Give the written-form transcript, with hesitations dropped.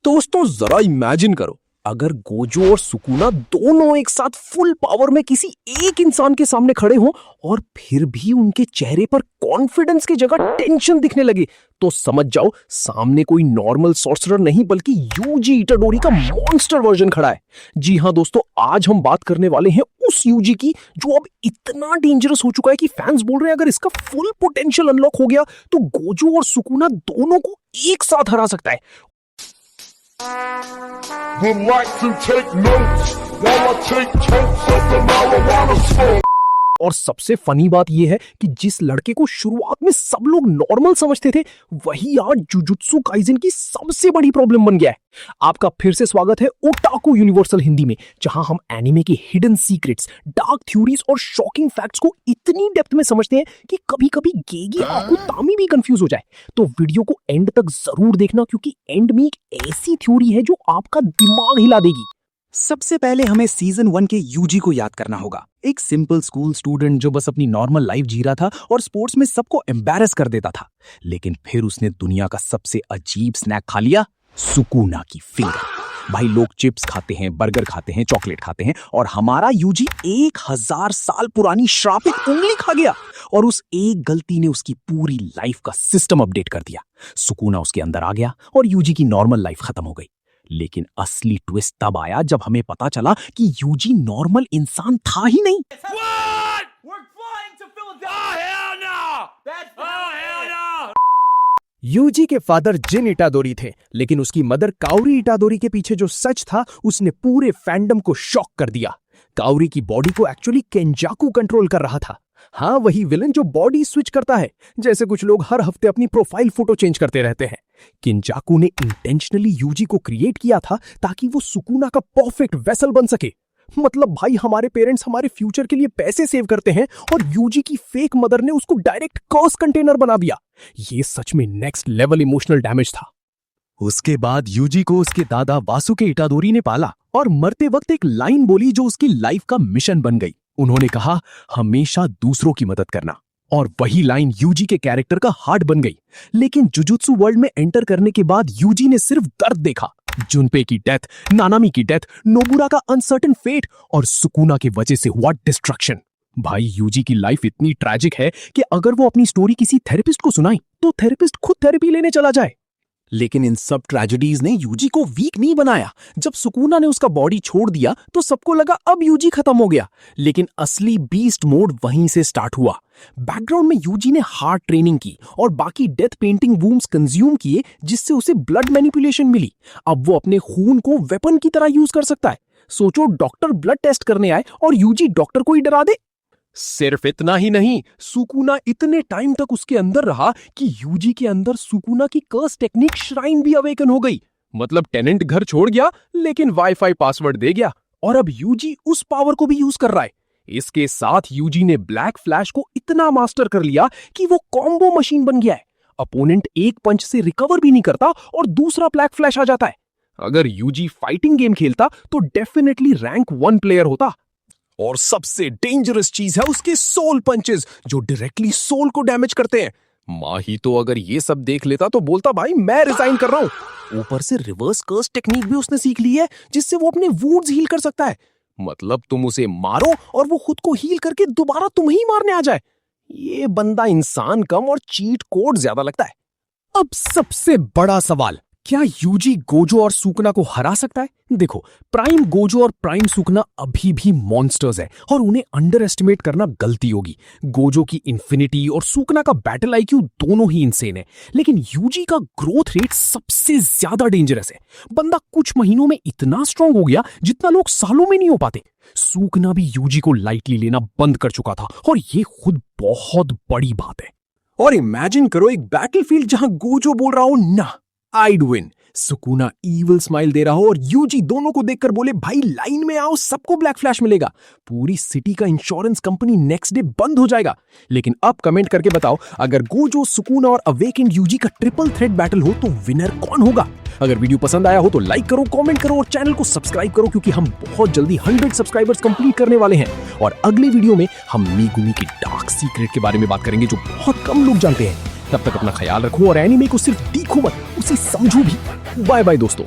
दोस्तों जरा इमेजिन करो, अगर गोजो और सुकुना दोनों एक साथ फुल पावर में किसी एक इंसान के सामने खड़े हों और फिर भी उनके चेहरे पर कॉन्फिडेंस की जगह टेंशन दिखने लगे, तो समझ जाओ सामने कोई नॉर्मल सॉर्सरर नहीं बल्कि यूजी इटाडोरी का मॉन्स्टर वर्जन खड़ा है। जी हाँ दोस्तों, आज हम बात करने वाले हैं उस यूजी की जो अब इतना डेंजरस हो चुका है कि फैंस बोल रहे हैं अगर इसका फुल पोटेंशियल अनलॉक हो गया तो गोजो और सुकुना दोनों को एक साथ हरा सकता है। Would like to take notes while I take totes of the marijuana smoke. और सबसे फनी बात यह है कि जिस लड़के को शुरुआत में सब लोग नॉर्मल समझते थे वही आज जुजुत्सु काइजन की सबसे बड़ी प्रॉब्लम बन गया है। आपका फिर से स्वागत है ओटाकू यूनिवर्सल हिंदी में, जहां हम एनिमे के हिडन सीक्रेट्स, डार्क थ्योरीज और शॉकिंग फैक्ट्स को इतनी डेप्थ में समझते हैं कि कभी-कभी गेगी आकू तामी भी कंफ्यूज हो जाए। तो वीडियो को एंड तक जरूर देखना क्योंकि एंड में एक ऐसी थ्योरी है जो आपका दिमाग हिला देगी। सबसे पहले हमें सीजन 1 के यूजी को याद करना होगा। एक सिंपल स्कूल स्टूडेंट जो बस अपनी नॉर्मल लाइफ जी रहा था और स्पोर्ट्स में सबको एम्बैरस कर देता था, लेकिन फिर उसने दुनिया का सबसे अजीब स्नैक खा लिया, सुकुना की फिंगर। भाई लोग चिप्स खाते हैं, बर्गर खाते हैं, चॉकलेट खाते हैं और हमारा यूजी 1000 साल पुरानी श्रापित उंगली खा गया और उस एक गलती ने उसकी पूरी लाइफ का सिस्टम अपडेट कर दिया। सुकुना उसके अंदर आ गया और यूजी की नॉर्मल लाइफ खत्म हो गई। लेकिन असली ट्विस्ट तब आया जब हमें पता चला कि यूजी नॉर्मल इंसान था ही नहीं। यूजी के फादर जिन इटादोरी थे, लेकिन उसकी मदर काओरी इटादोरी के पीछे जो सच था उसने पूरे फैंडम को शॉक कर दिया। काओरी की बॉडी को एक्चुअली केंजाकू कंट्रोल कर रहा था। हाँ, वही विलन जो बॉडी स्विच करता है, जैसे कुछ लोग हर हफ्ते अपनी प्रोफाइल फोटो चेंज करते रहते हैं। किंजाकू ने इंटेंशनली यूजी को क्रिएट किया था ताकि वो सुकुना का परफेक्ट वेसल बन सके। मतलब भाई, हमारे पेरेंट्स हमारे फ्यूचर के लिए पैसे सेव करते हैं और यूजी की फेक मदर ने उसको डायरेक्ट कर्स कंटेनर बना दिया। ये सच में नेक्स्ट लेवल इमोशनल डैमेज था। उसके बाद यूजी को उसके दादा वासुके इटादोरी ने पाला और मरते वक्त एक लाइन बोली जो उसकी लाइफ का मिशन बन गई। उन्होंने कहा, हमेशा दूसरों की मदद करना, और वही लाइन यूजी के कैरेक्टर का हार्ट बन गई। लेकिन जुजुत्सु वर्ल्ड में एंटर करने के बाद यूजी ने सिर्फ दर्द देखा। जुनपे की डेथ, नानामी की डेथ, नोबुरा का अनसर्टेन फेट और सुकुना की वजह से हुआ डिस्ट्रक्शन। भाई, यूजी की लाइफ इतनी ट्रैजिक है कि अगर वो अपनी स्टोरी किसी थेरेपिस्ट को सुनाए तो थेरेपिस्ट खुद थेरेपी लेने चला जाए। लेकिन इन सब ट्रेजेडीज ने यूजी को वीक नहीं बनाया। जब सुकुना ने उसका बॉडी छोड़ दिया तो सबको लगा अब यूजी खत्म हो गया, लेकिन असली बीस्ट मोड वहीं से स्टार्ट हुआ। बैकग्राउंड में यूजी ने हार्ड ट्रेनिंग की और बाकी डेथ पेंटिंग वूम्स कंज्यूम किए, जिससे उसे ब्लड मैनिपुलेशन मिली। अब वो अपने खून को वेपन की तरह यूज कर सकता है। सोचो, डॉक्टर ब्लड टेस्ट करने आए और यूजी डॉक्टर को ही डरा दे। सिर्फ इतना ही नहीं, सुकुना इतने टाइम तक उसके अंदर रहा कि यूजी के अंदर सुकुना की कर्स टेक्निक श्राइन भी अवेकन हो गई। मतलब टेनेंट घर छोड़ गया लेकिन वाईफाई पासवर्ड दे गया और अब यूजी उस पावर को भी यूज कर रहा है। इसके साथ यूजी ने ब्लैक फ्लैश को इतना मास्टर कर लिया कि वो कॉम्बो मशीन बन गया है। अपोनेंट एक पंच से रिकवर भी नहीं करता और दूसरा ब्लैक फ्लैश आ जाता है। अगर यूजी फाइटिंग गेम खेलता तो डेफिनेटली रैंक 1 प्लेयर होता। और सबसे डेंजरस चीज है उसके सोल पंचेस जो डायरेक्टली सोल को डैमेज करते हैं। माही तो अगर ये सब देख लेता तो बोलता, भाई मैं रिजाइन कर रहा हूं। ऊपर से रिवर्स कर्स टेक्निक भी उसने सीख ली है जिससे वो अपने वुंड्स हील कर सकता है। मतलब तुम उसे मारो और वो खुद को हील करके दोबारा तुम ही मारने आ जाए। ये बंदा इंसान कम और चीट कोड ज्यादा लगता है। अब सबसे बड़ा सवाल, क्या यूजी गोजो और सुकुना को हरा सकता है? देखो, प्राइम गोजो और प्राइम सुकुना अभी भी मॉन्स्टर्स है और उन्हें अंडर एस्टिमेट करना गलती होगी। गोजो की इंफिनिटी और सुकुना का बैटल आईक्यू दोनों ही इंसेन है, लेकिन यूजी का ग्रोथ रेट सबसे ज्यादा डेंजरस है। बंदा कुछ महीनों में इतना स्ट्रांग हो गया जितना लोग सालों में नहीं हो पाते। सुकुना भी यूजी को लाइटली लेना बंद कर चुका था और ये खुद बहुत बड़ी बात है। और इमेजिन करो एक बैटलफील्ड जहां गोजो बोल रहा हो ना I'd win, Sukuna evil smile दे रहा हो और यूजी दोनों को देखकर बोले, भाई लाइन में आओ, सबको ब्लैक फ्लैश मिलेगा। पूरी सिटी का इंश्योरेंस कंपनी नेक्स्ट डे बंद हो जाएगा। लेकिन अब कमेंट करके बताओ, अगर गोजो, सुकुना और अवेकेंड यूजी का ट्रिपल थ्रेट बैटल हो तो विनर कौन होगा? अगर वीडियो पसंद आया हो तो लाइक करो, कमेंट करो और चैनल को सब्सक्राइब करो क्योंकि हम बहुत जल्दी 100 सब्सक्राइबर्स कंप्लीट करने वाले हैं। और अगले वीडियो में हम मीगुमी की डार्क सीक्रेट के बारे में बात करेंगे जो बहुत कम लोग जानते हैं। तब तक अपना ख्याल रखो और एनीमे को सिर्फ देखो मत, उसे समझो भी। बाय बाय दोस्तों।